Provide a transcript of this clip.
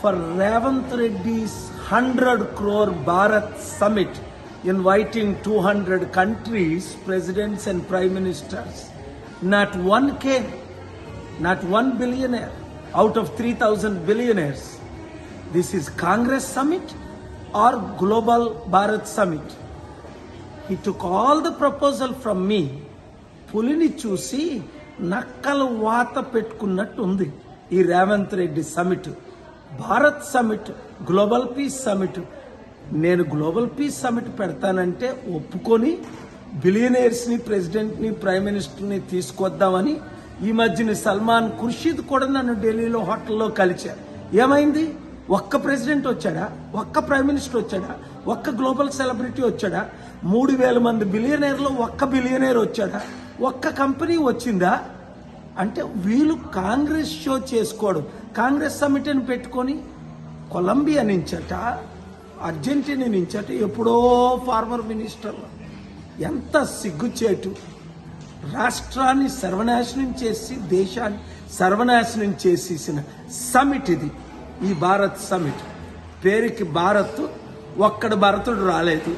for Ravant Reddy's 100 crore Bharat Summit, inviting 200 countries, presidents and prime ministers. Not one came, not one billionaire out of 3,000 billionaires. This is Congress Summit or Global Bharat Summit. He took all the proposal from me. పులిని చూసి నక్కలు వాత పెట్టుకున్నట్టు ఉంది ఈ Revanth Reddy summit. Bharat summit, global peace summit. నేను global peace summit పెడతానంటే ఒప్పుకొని బిలియనీర్స్ని, ప్రెసిడెంట్ని, prime మినిస్టర్ని తీసుకొద్దామని ఈ మధ్యన సల్మాన్ ఖుర్షీద్ కూడా నన్ను ఢిల్లీలో హోటల్లో కలిశారు. ఏమైంది? ఒక్క ప్రెసిడెంట్ వచ్చాడా? ఒక్క ప్రైమ్ మినిస్టర్ వచ్చాడా? ఒక్క గ్లోబల్ సెలబ్రిటీ వచ్చాడా? 3,000 మంది బిలియనీర్లో ఒక్క బిలియనీర్ వచ్చాడా? ఒక్క కంపెనీ వచ్చిందా? అంటే వీళ్ళు కాంగ్రెస్ షో చేసుకోవడం. కాంగ్రెస్ సమిట్ అని పెట్టుకొని కొలంబియా నుంచట, అర్జెంటీనా నుంచట ఎప్పుడో ఫార్మర్ మినిస్టర్లు. ఎంత సిగ్గుచేటు! రాష్ట్రాన్ని సర్వనాశనం చేసి దేశాన్ని సర్వనాశనం చేసేసిన సమిట్ ఇది, ఈ భారత్ సమిట్. పేరుకి భారత్, ఒక్కడు భరతుడు రాలేదు.